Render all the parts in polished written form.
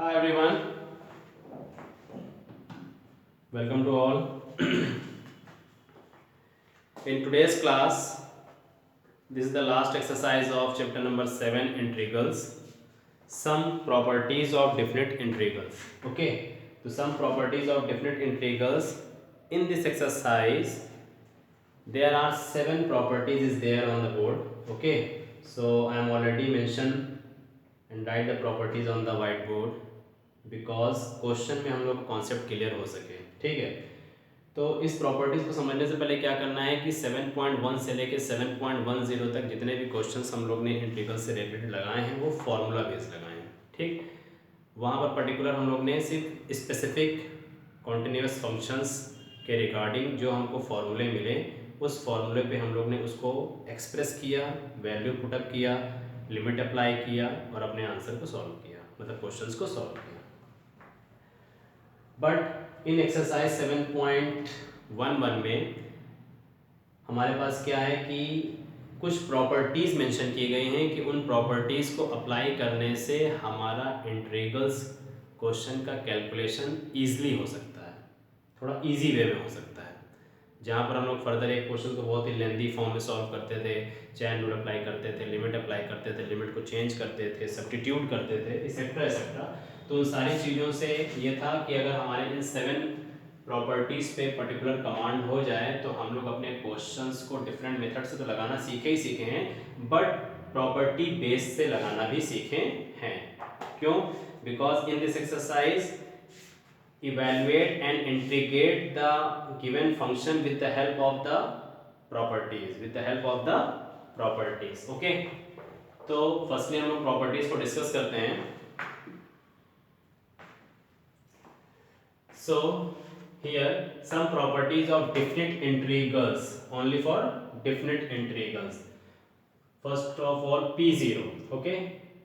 Hi everyone, welcome to all. In today's class, this is the last exercise of chapter number 7 integrals. Some properties of definite integrals. Okay, so some properties of definite integrals. In this exercise, there are 7 properties is there on the board. Okay, so I am already mentioned and write the properties on the whiteboard because question में हम लोग concept clear हो सके. ठीक है, तो इस properties को समझने से पहले क्या करना है कि 7.1 से लेके 7.10 तक जितने भी क्वेश्चंस हम लोग ने इंटीग्रल से रिलेटेड लगाए हैं वो फॉर्मूला बेस्ड लगाए हैं. ठीक, वहाँ पर पर्टिकुलर हम लोग ने सिर्फ स्पेसिफिक कॉन्टिन्यूस फंक्शंस के रिगार्डिंग जो हमको फॉर्मूले मिले उस फॉर्मूले पे हम लोग ने उसको एक्सप्रेस किया, वैल्यू पुटअप किया, लिमिट अप्लाई किया और अपने आंसर को सॉल्व किया, मतलब क्वेश्चंस को सॉल्व किया. बट इन एक्सरसाइज 7.11 में हमारे पास क्या है कि कुछ प्रॉपर्टीज़ मेंशन की गई हैं कि उन प्रॉपर्टीज़ को अप्लाई करने से हमारा इंटीग्रल्स क्वेश्चन का कैलकुलेशन ईजिली हो सकता है, थोड़ा इजी वे में हो सकता है. जहाँ पर हम लोग फर्दर एक क्वेश्चन को बहुत ही लेंदी फॉर्म में सॉल्व करते थे, चैन रूल अप्लाई करते थे, लिमिट अप्लाई करते थे, लिमिट को चेंज करते थे, सब्स्टिट्यूट करते थे, एक्सेट्रा एक्सेट्रा. तो उन सारी चीज़ों से ये था कि अगर हमारे इन 7 प्रॉपर्टीज़ पे पर्टिकुलर कमांड हो जाए तो हम लोग अपने क्वेश्चंस को डिफरेंट मेथड से तो लगाना सीखे ही सीखे हैं, बट प्रॉपर्टी बेस से लगाना भी सीखे हैं. क्यों? Because in this exercise evaluate and integrate the given function with the help of the properties. Okay, तो फर्स्टली हम लोग प्रॉपर्टीज को डिस्कस करते हैं. So here some properties of definite integrals, only for definite integrals. First of all P0. Okay,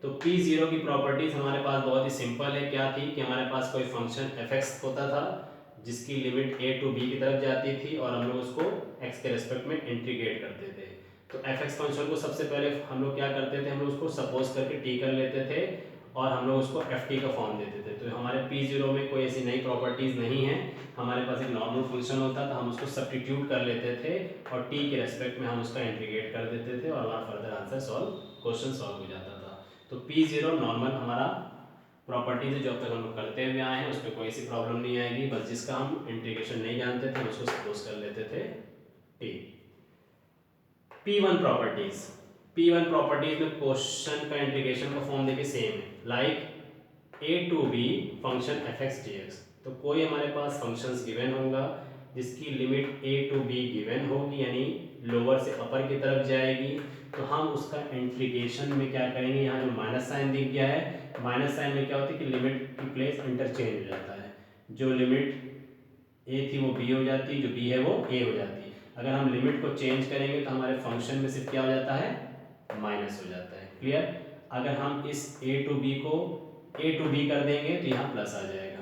तो P0 की properties हमारे पास बहुत ही सिंपल है. क्या थी कि हमारे पास कोई फंक्शन fx होता था जिसकी लिमिट a टू b की तरफ जाती थी और हम लोग उसको x के रेस्पेक्ट में इंटीग्रेट करते थे. तो fx फंक्शन को सबसे पहले हम लोग क्या करते थे, हम लोग उसको सपोज करके t कर लेते थे और हम लोग उसको ft का फॉर्म देते थे. तो हमारे P0 में कोई ऐसी नई प्रॉपर्टीज़ नहीं है, हमारे पास एक नॉर्मल फंक्शन होता था, हम उसको सब्स्टिट्यूट कर लेते थे और t के रेस्पेक्ट में हम उसका इंटीग्रेट कर देते थे और हमारा फर्दर आंसर क्वेश्चन सॉल्व हो जाता था. तो P0 नॉर्मल हमारा प्रॉपर्टीज है जो अब तक हम लोग करते हुए आए हैं, उसमें कोई ऐसी प्रॉब्लम नहीं आएगी. बस जिसका हम इंटीग्रेशन नहीं जानते थे उसको सपोज कर लेते थे t. P1 प्रॉपर्टीज में क्वेश्चन का इंटीग्रेशन का फॉर्म देखिए सेम है, like a to b function fx dx. तो कोई हमारे पास फंक्शंस गिवन होगा जिसकी limit a to b given होगी, यानी लोअर से अपर की तरफ जाएगी, तो हम उसका इंटीग्रेशन में क्या करेंगे, यहाँ जो माइनस साइन दिख गया है, माइनस साइन में क्या होता है कि लिमिट की प्लेस इंटरचेंज हो जाता है. जो लिमिट a थी वो b हो जाती है, जो b है वो a हो जाती है. अगर हम लिमिट को चेंज करेंगे तो हमारे फंक्शन में सिर्फ क्या हो जाता है, माइनस हो जाता है. क्लियर? अगर हम इस a टू b को a टू b कर देंगे तो यहाँ प्लस आ जाएगा.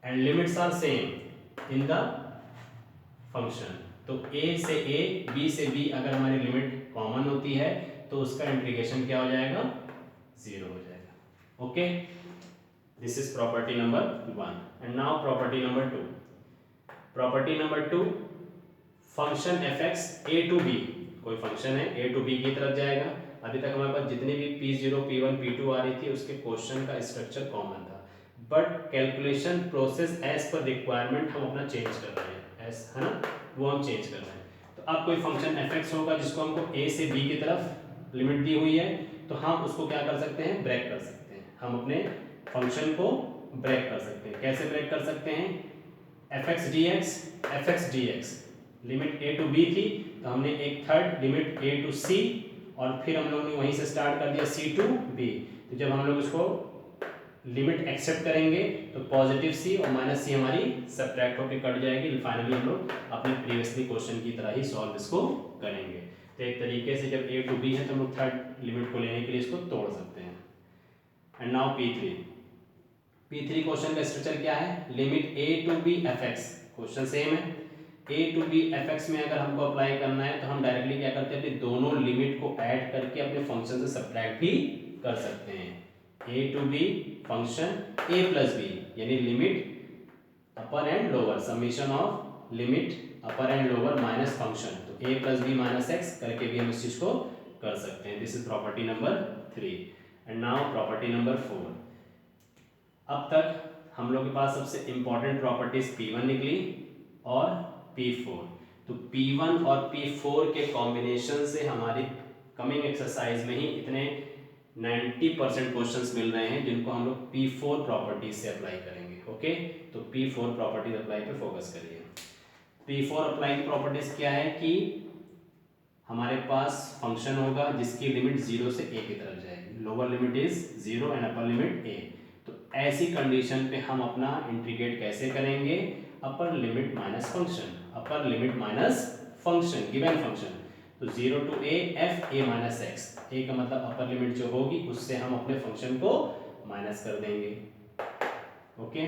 And limits are same in the function. तो a से a, b से b अगर हमारी लिमिट कॉमन होती है तो उसका इंटीग्रेशन क्या हो जाएगा, 0 हो जाएगा. Okay, this is property number 1. And now property number 2. Property number 2, function fx a to b, कोई फंक्शन है a टू b की तरफ जाएगा. अभी तक हमारे पास जितनी भी P0, P1, P2 आ रही थी उसके क्वेश्चन का स्ट्रक्चर कॉमन था, बट कैलकुलेशन प्रोसेस एज पर रिक्वायरमेंट हम अपना चेंज कर रहे हैं, एज है ना, वो हम चेंज कर रहे हैं. तो अब कोई फंक्शन fx होगा जिसको हमको a से b की तरफ लिमिट दी हुई है, तो हम उसको क्या कर सकते हैं, ब्रेक कर सकते हैं. हम अपने फंक्शन को ब्रेक कर सकते हैं. कैसे ब्रेक कर सकते हैं, fx dx limit a to b थी तो हमने एक third limit a to c और फिर हम लोग ने वहीं से स्टार्ट कर दिया c टू b. तो जब हम लोग उसको लिमिट एक्सेप्ट करेंगे तो पॉजिटिव c और माइनस c हमारी सब्ट्रैक्ट होकर कट जाएगी. फाइनली हम लोग अपने प्रीवियसली क्वेश्चन की तरह ही सॉल्व इसको करेंगे. तो एक तरीके से जब a टू b है तो हम लोग थर्ड लिमिट को लेने के लिए इसको तोड़ सकते हैं. एंड नाउ P3 क्वेश्चन का स्ट्रक्चर क्या है, limit a to b fx, question same है. a टू b fx में अगर हमको अप्लाई करना है तो हम डायरेक्टली क्या करते हैं, अपनी दोनों लिमिट को ऐड करके अपने फंक्शन से सब्ट्रैक्ट भी कर सकते हैं. a to b function a plus b, यानी limit upper and lower, summation of limit upper and lower minus function, तो a plus b minus x करके भी हम इस चीज को कर सकते हैं। This is property number 3 and now property number 4। अब तक हम लोग के पास सबसे इंपॉर्टेंट प्रॉपर्टीज P1 निकली और P4। तो P1 और P4 के कॉम्बिनेशन से हमारी कमिंग एक्सरसाइज में ही इतने 90% क्वेश्चंस मिल रहे हैं जिनको हम लोग P4 प्रॉपर्टीज से अप्लाई करेंगे। ओके, तो P4 प्रॉपर्टीज अप्लाई पे फोकस करिए। P4 अप्लाई की प्रॉपर्टीज क्या है कि हमारे पास फंक्शन होगा जिसकी लिमिट 0 से a की तरफ जाएगी, lower limit is 0 and upper limit a। तो ऐसी कंडीशन पे हम अपना इंटीग्रेट कैसे करेंगे, upper limit minus function, upper limit minus function, given function. तो 0 to a f a minus x, a का मतलब अपर लिमिट जो होगी उससे हम अपने फंक्शन को माइनस कर देंगे। Okay,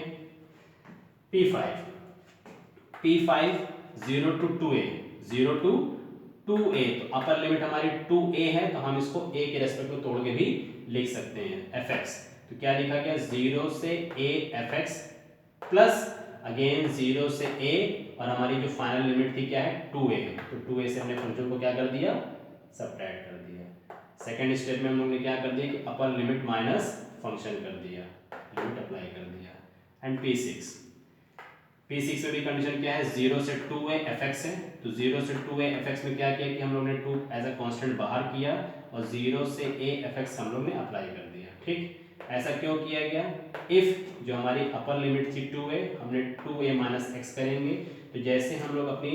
P5 0 to 2a, 0 to 2a, तो अपर लिमिट हमारी 2a है, तो हम इसको a के रेस्पेक्ट में तोड़ के भी लिख सकते हैं fx। तो क्या लिखा गया, 0 से a fx प्लस अगेन 0 से a, और हमारी जो फाइनल लिमिट थी क्या है 2a है, तो 2a से हमने फंक्शन को क्या कर दिया, सब्ट्रैक्ट कर दिया। सेकंड स्टेप में हम लोग ने क्या कर दिया कि अपर लिमिट माइनस फंक्शन कर दिया, लिमिट अप्लाई कर दिया। एंड P6 में भी कंडीशन क्या है, 0 से 2a fx है, तो 0 से 2a fx में क्या किया कि हम लोग ने 2 एज अ कांस्टेंट बाहर किया और 0 से a fx हम लोग ने अप्लाई कर दिया। ठीक, ऐसा क्यों किया गया, इफ जो हमारी अपर लिमिट थी 2a, हमने 2a माइनस एक्स करेंगे, तो जैसे हम लोग अपनी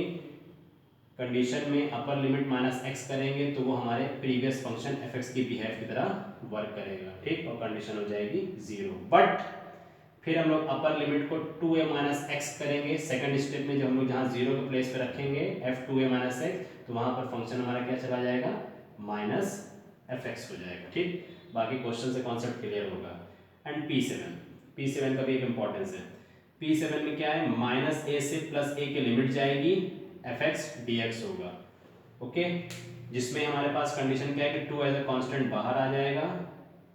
कंडीशन में अपर लिमिट माइनस एक्स करेंगे तो वो हमारे प्रीवियस फंक्शन fx की बिहेव की तरह वर्क करेगा। ठीक, और कंडीशन हो जाएगी 0। बट फिर हम लोग अपर लिमिट को 2a माइनस एक्स करेंगे सेकंड स्टेप में, जब हम लोग जहाँ 0 के प्लेस पे रखेंगे f2a माइनस एक्स, तो वहाँ पर फंक्शन हमारा क्या चला जाएगा, माइनस fx हो जाएगा। ठीक, बाकी क्वेश्चन से कॉन्सेप्ट क्लियर होगा। एंड P7 का भी एक इंपॉर्टेंस है। P7 में क्या है, माइनस a से प्लस a की लिमिट जाएगी, fx dx होगा। ओके, जिसमें हमारे पास कंडीशन क्या है कि 2 एज अ कांस्टेंट बाहर आ जाएगा,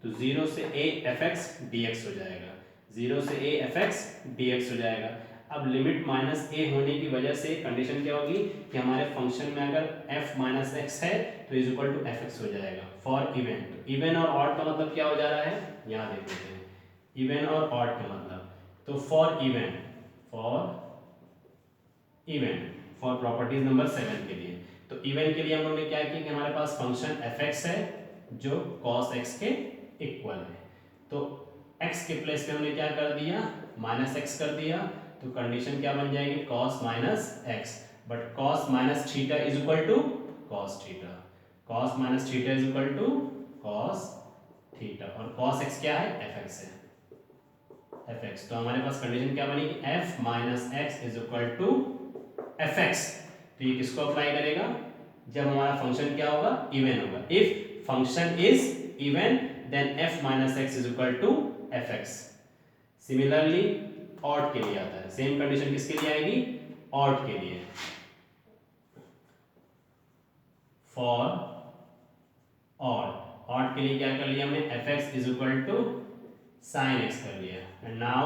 तो 0 से a fx dx हो जाएगा, 0 से a fx dx हो जाएगा। अब लिमिट माइनस a होने की वजह से कंडीशन क्या होगी कि हमारे फंक्शन में अगर f माइनस एक्स है तो इज इक्वल टू fx हो जाएगा फॉर इवन। तो इवन और ऑड का मतलब क्या हो जा रहा है, यहाँ देख लेते हैं, इवन और ऑड का मतलब, तो फॉर प्रॉपर्टीज नंबर 7 के लिए, तो इवन के लिए हम लोग ने क्या किया कि हमारे पास फंक्शन fx है जो cos x के इक्वल है, तो x के प्लेस पे हमने क्या कर दिया, माइनस एक्स कर दिया, तो कंडीशन क्या बन जाएगी, cos minus x, but cos minus theta is equal to cos theta, cos minus theta is equal to cos theta, और cos x क्या है, fx है, fx। तो हमारे पास कंडीशन क्या बनेगी, f minus x is equal to fx। तो ये किसको अप्लाई करेगा, जब हमारा फंक्शन क्या होगा, इवन होगा। If function is even then f minus x is equal to fx। Similarly odd के लिए आता है, सेम कंडीशन किसके लिए आएगी, ऑड के लिए, फॉर ऑड के लिए क्या कर लिया हमने, fx is equal to sine x कर लिया, and now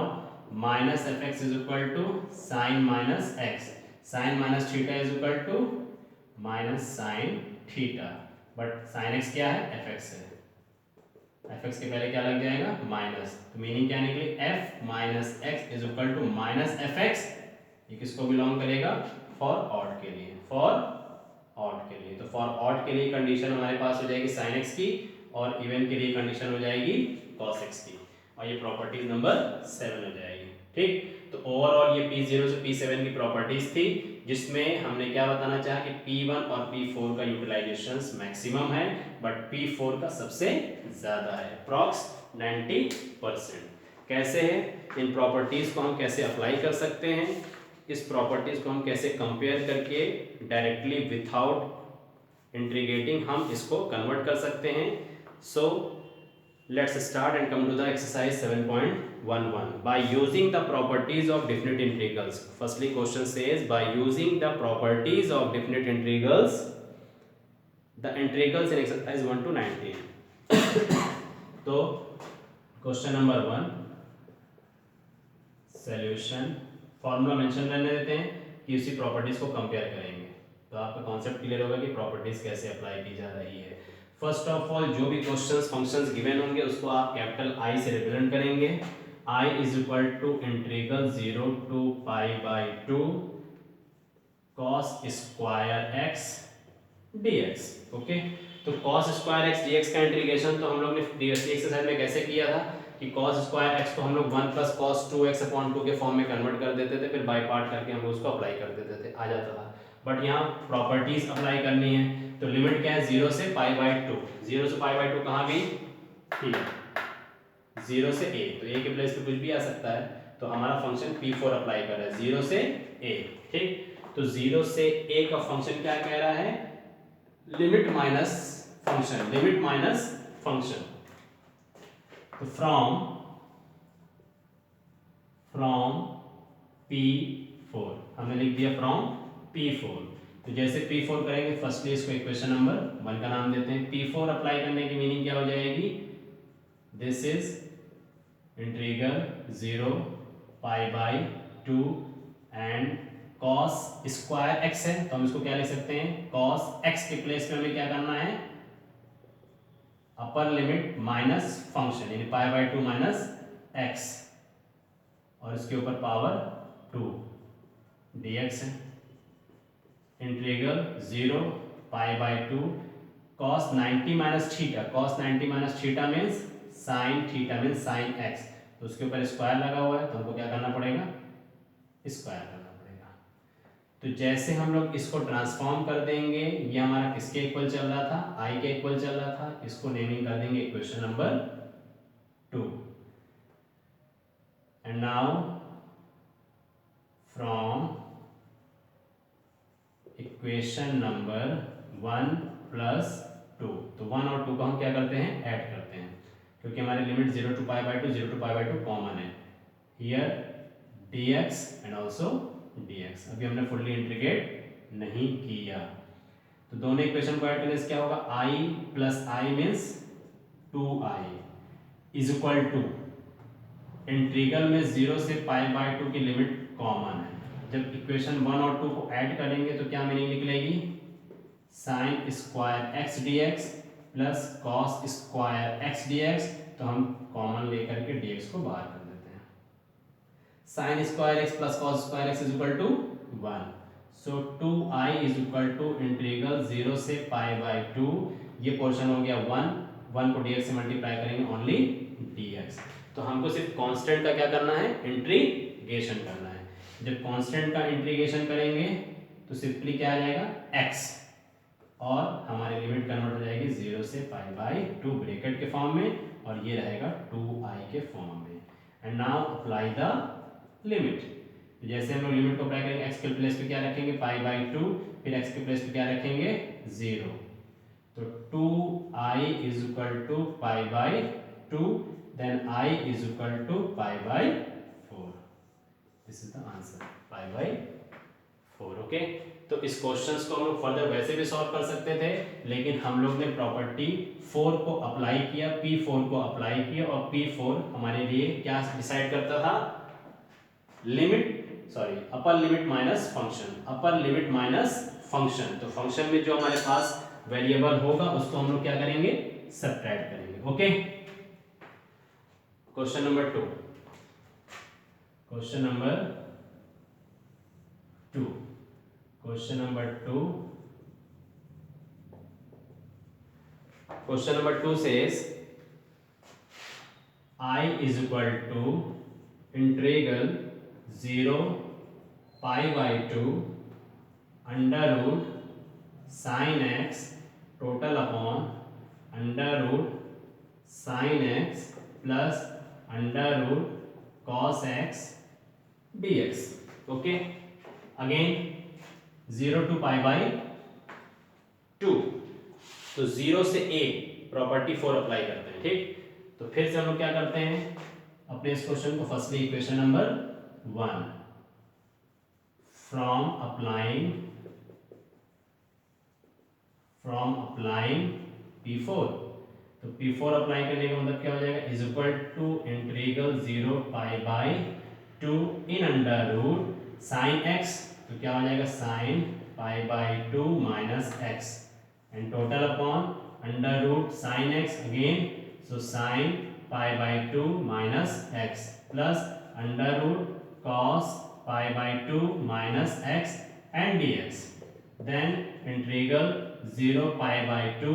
minus fx is equal to sine minus x, sine minus theta is equal to minus sine theta, but sine x क्या है, fx है, fx के पहले क्या लग जाएगा, माइनस, तो मीनिंग क्या निकली, f minus x is equal to minus fx। ये किसको बिलोंग करेगा, फॉर ऑड के लिए, फॉर ऑड के लिए। तो फॉर ऑड के लिए कंडीशन हमारे पास हो जाएगी sin x की, और इवन के लिए कंडीशन हो जाएगी cos x की, और ये प्रॉपर्टीज नंबर 7 हो जाएगी। ठीक, तो ओवरऑल ये P0 से P7 की प्रॉपर्टीज थी, जिसमें हमने क्या बताना चाहा कि P1 और P4 का यूटिलाइजेशन मैक्सिमम है, बट P4 का सबसे ज्यादा है, अप्रॉक्स 90%। कैसे है, इन प्रॉपर्टीज को हम कैसे अप्लाई कर सकते हैं, इस प्रॉपर्टीज को हम कैसे कंपेयर करके डायरेक्टली विथआउट इंटीग्रेटिंग हम इसको कन्वर्ट कर सकते हैं। सो let's start and come to the exercise 7.11 by using the properties of definite integrals. Firstly question says by using the properties of definite integrals, the integrals in exercise 1 to 19. तो question number 1 solution. Formula mention करने देते हैं कि उसी properties को compare करेंगे, तो आपका कॉन्सेप्ट क्लियर होगा कि प्रॉपर्टीज कैसे अप्लाई की जा रही है। फर्स्ट ऑफ ऑल जो भी क्वेश्चंस फंक्शंस गिवन होंगे उसको आप कैपिटल आई से रिप्रेजेंट करेंगे। I is equal to integral 0 to pi by 2 cos square x dx। Okay, तो cos स्क्वायर x dx का इंटीग्रेशन तो हम लोग ने प्रीवियसली एक्सरसाइज में कैसे किया था कि cos स्क्वायर x को हम लोग 1 प्लस cos 2x अपॉन 2 के फॉर्म में कन्वर्ट कर देते थे, फिर बाय पार्ट करके हम उसको अप्लाई कर देते थे, आ जाता था। बट यहाँ प्रॉपर्टीज अप्लाई करनी है, तो लिमिट क्या है 0 से पाई बाई 2। 0 से पाई बाई 2 कहाँ गई, ठीक है 0 से a, तो a के प्लेस पे कुछ भी आ सकता है, तो हमारा फंक्शन p4 अप्लाई कर रहा है 0 से a। ठीक, तो 0 से a का फंक्शन क्या कह रहा है, limit minus function, limit minus function. तो फ्रॉम p4 हमने लिख दिया फ्रॉम p4। तो जैसे p4 करेंगे, फर्स्टली इसको इक्वेशन नंबर 1 का नाम देते हैं। p4 अप्लाई करने की मीनिंग क्या हो जाएगी, this is integral 0 pi by 2 and cos square x है, तो हम इसको क्या लिख सकते हैं, cos x के प्लेस में हमें क्या करना है, अपर लिमिट माइनस फंक्शन यानी पाई बाई 2 माइनस x और इसके ऊपर पावर 2 dx है। Integral 0 pi by 2 cos 90 minus theta, cos 90 minus theta means sine theta means sign x, तो उसके ऊपर स्क्वायर लगा हुआ है, तो हमको क्या करना पड़ेगा, स्क्वायर करना पड़ेगा। तो जैसे हम लोग इसको ट्रांसफॉर्म कर देंगे, ये हमारा किसके इक्वल चल रहा था, i के इक्वल चल रहा था, इसको नेमिंग कर देंगे equation number 2। And now from equation number 1 plus 2, तो 1 और 2 को हम क्या करते हैं, ऐड करते हैं, क्योंकि हमारी limit 0 to pi by 2 0 to pi by 2 common है। Here dx and also dx, अभी हमने फुल्ली इंटीग्रेट नहीं किया, तो दोनों इक्वेशन को ऐड करने से क्या होगा, i plus I means 2i is equal to, integral में 0 से पाई बाई 2 की लिमिट कॉमन है, जब इक्वेशन 1 और 2 को ऐड करेंगे तो क्या मीनिंग निकलेगी, sign square x dx plus cos square x dx, तो हम कॉमन लेकर के dx को बाहर कर देते हैं। Sine square x plus cos square x is equal to 1, so 2i is equal to integral 0 से पाई बाई 2, ये पोर्शन हो गया 1 को dx से मल्टीप्लाई करेंगे ओनली dx, तो हमको सिर्फ कांस्टेंट का क्या करना है, इंटीग्रेशन करना है। जब कांस्टेंट का इंटीग्रेशन करेंगे तो सिंपली क्या आ जाएगा, x, और हमारी लिमिट कन्वर्ट हो जाएगी 0 से पाई बाई 2 ब्रैकेट के फॉर्म में, और ये रहेगा 2i के फॉर्म में। And now apply the limit, जैसे हम लोग लिमिट को अप्लाई करेंगे, x के प्लेस पे क्या रखेंगे, पाई बाई 2, फिर x के प्लेस पे क्या रखेंगे, 0, तो 2i is equal to pi by 2, then i is equal to pi by 4, this is the answer, pi by 4। Okay, तो इस क्वेश्चंस को हम लोग फर्दर वैसे भी सॉल्व कर सकते थे, लेकिन हम लोग ने प्रॉपर्टी 4 को अप्लाई किया, p4 को अप्लाई किया, और p4 हमारे लिए क्या डिसाइड करता था, लिमिट, सॉरी अपर limit minus function, upper limit minus function, तो फंक्शन में जो हमारे पास वेरिएबल होगा उसको हम लोग क्या करेंगे, सब्ट्रैक्ट करेंगे। Okay, question number 2, question number 2, question number 2, question number 2 says I is equal to integral 0 pi by 2 under root sin x total upon under root sin x plus under root cos x dx। okay, again 0 to pi by 2, तो 0 से a property 4 apply करते हैं। ठीक, तो फिर से हम लोग क्या करते हैं, अपने इस क्वेश्चन को firstly equation number 1 from applying p4, तो P4 अप्लाई करने का मतलब क्या हो जाएगा, is equal to integral 0 pi by 2 in under root sine x, तो क्या हो जाएगा sine pi by 2 minus x and total upon under root sine x again, so sine pi by 2 minus x plus under root cos pi by 2 minus x and dx, then integral 0 pi by 2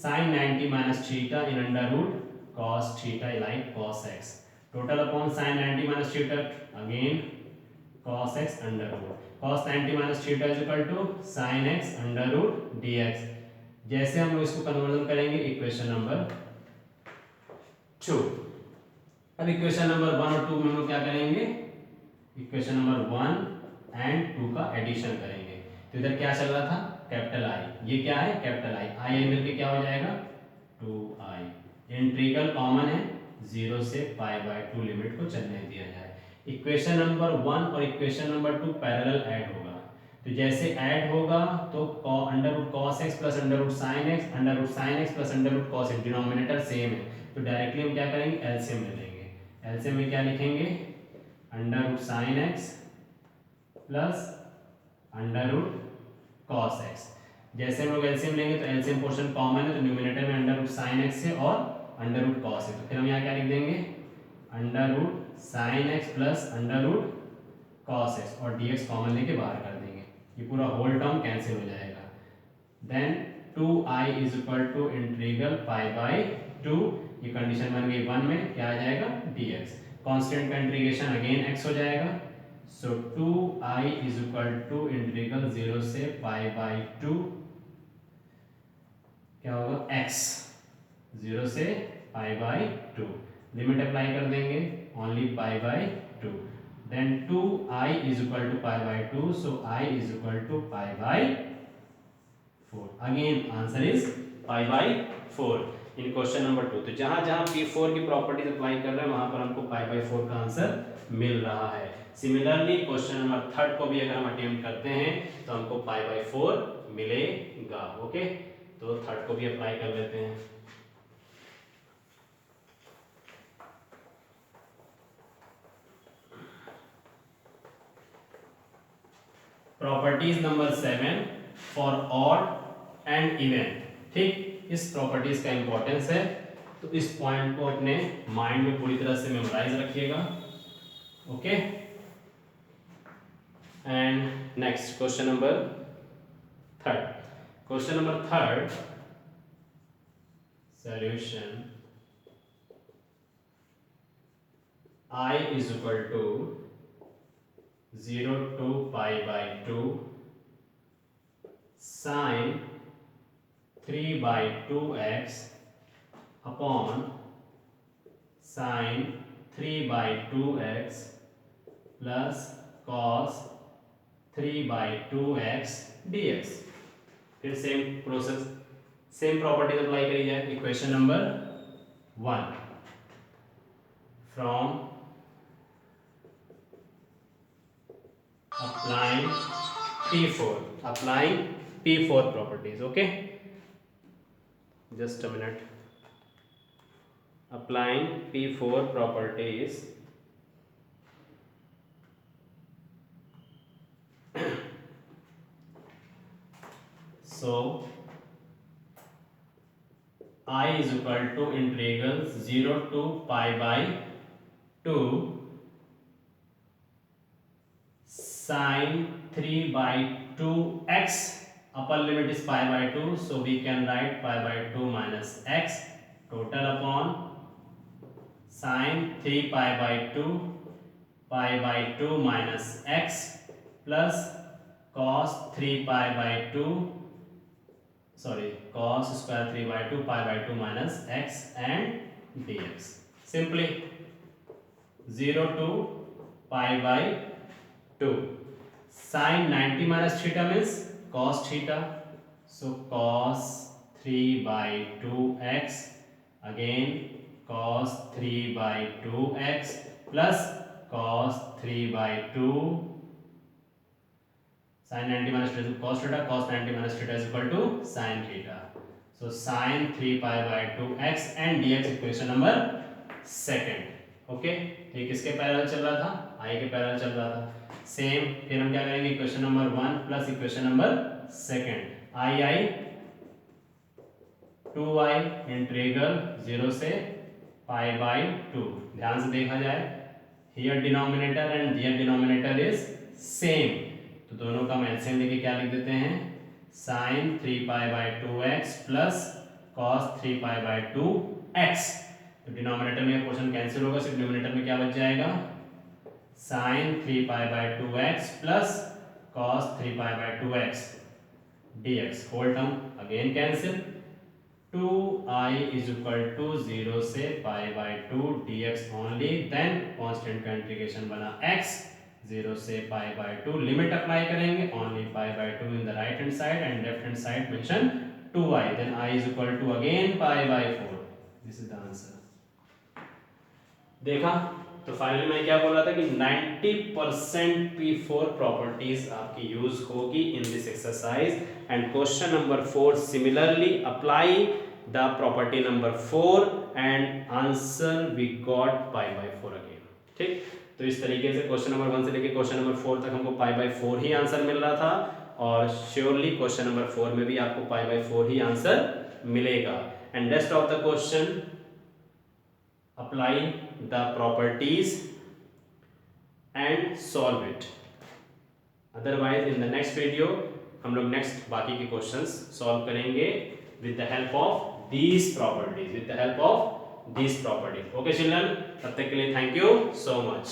sin 90 minus theta in under root cos theta like cos x, total upon sin 90 minus theta again cos x under root cos 90 minus theta is equal to sin x under root dx। जैसे हम लोग इसको conversion करेंगे equation number 2। अब equation number 1 और 2 में हम लोग क्या करेंगे, इक्वेशन नंबर 1 एंड 2 का एडिशन करेंगे। तो इधर क्या चल रहा था, कैपिटल आई, ये क्या है कैपिटल आई, आई मिलके क्या हो जाएगा 2i, इंटीग्रल कॉमन है 0 से पाई बाय 2 लिमिट को चलने दिया जाए। इक्वेशन नंबर 1 और इक्वेशन नंबर 2 पैरेलल ऐड होगा, तो जैसे ऐड होगा तो under root cos x plus under root sine x, under root sine x plus under root cos x, denominator same है, तो डायरेक्टली हम क्या करेंगे एलसीएम ले लेंगे। एलसीएम में क्या लिखेंगे, under root sine x plus under root cos x. जैसे हम लोग एलसीएम लेंगे तो एलसीएम पोर्शन कॉमन है, तो न्यूमरेटर में अंडर रूट साइन एक्स है और अंडर रूट कॉस है, तो फिर हम यहाँ क्या लिख देंगे under root sine x plus under root cos x और dx कॉमन लेके बाहर कर देंगे, ये पूरा होल टर्म कैंसिल हो जाएगा। Then 2i is equal to integral pi by 2, ये कंडीशन बन गई 1 में, क्या आ जाएगा dx, कांस्टेंट का इंटीग्रेशन अगेन x हो जाएगा, सो 2i is equal to integral 0 से पाई बाई 2 क्या होगा x, 0 से पाई बाई 2, लिमिट अप्लाई कर देंगे only pi by 2, then 2i is equal to pi by 2, so I is equal to pi by 4, again answer is pi by 4 in question number 2। तो जहां जहां P4 की properties apply कर रहे हैं वहां पर हमको pi by 4 का आंसर मिल रहा है। सिमिलरली क्वेश्चन नंबर 3 को भी अगर हम अटेम्प्ट करते हैं तो हमको pi by 4 मिलेगा। ओके, तो 3 को भी अप्लाई कर लेते हैं। Properties number 7 for odd and even. ठीक, इस प्रॉपर्टीज का इंपॉर्टेंस है, तो इस पॉइंट को अपने माइंड में पूरी तरह से मेमोराइज रखिएगा। Okay, and next question number 3। Question number 3 solution I is equal to 0 to pi by 2 sin 3 by 2x upon sin 3 by 2x plus cos 3 by 2x dx। फिर same process, same properties apply करी जाए। Equation number 1 from applying P4 properties। okay, just a minute, applying P4 properties so I is equal to integral 0 to pi by 2 sin 3 by 2x, upper limit is pi by 2, so we can write pi by 2 minus x, total upon sin 3 pi by 2 pi by 2 minus x plus cos 3 pi by 2 cos square 3 by 2 pi by 2 minus x and dx। simply 0 to pi by 2 sin 90 minus theta means cos theta, so cos 3 by 2x again cos 3 by 2x plus cos 3 by 2 sin 90 minus theta cos theta, cos 90 minus theta is equal to sin theta, So sin 3π/2x and dx equation number second. Okay, ये किसके parallel चल रहा था? I के parallel चल रहा था. Same फिर हम क्या करेंगे, equation number 1 plus equation number second. I 2y integral 0 से π/2. ध्यान से देखा जाए, here denominator and here denominator is same, तो दोनों का हम एलसीएम लेके क्या लिख देते हैं, sin 3π/2x plus cos 3π/2x. तो डिनोमिनेटर में पोर्शन कैंसिल होगा, सिर्फ डिनोमिनेटर में क्या बच जाएगा, sin 3π/2x plus cos 3π/2x dx. Whole term again cancel. 2i is equal to 0 से π/2 dx only. देन कांस्टेंट का इंटीग्रेशन बना x 0 से π/2. लिमिट अप्लाई करेंगे, only π/2 in the right hand side and left hand side mention 2i. then I is equal to again π/4. this is the answer. देखा, तो finally मैं क्या बोल रहा था कि 90% P4 प्रॉपर्टीज आपकी यूज होगी in this exercise. And question number 4 similarly apply the property number 4 and answer we got π/4 again. ठीक, तो इस तरीके से क्वेश्चन नंबर 1 से लेके क्वेश्चन नंबर 4 तक हमको π/4 ही आंसर मिल रहा था, और श्योरली क्वेश्चन नंबर 4 में भी आपको π/4 ही आंसर मिलेगा. And rest of the question apply the properties and solve it. Otherwise in the next video हम लोग नेक्स्ट बाकी के क्वेश्चंस सॉल्व करेंगे with the help of these properties. Okay children, तब तक के लिए thank you so much.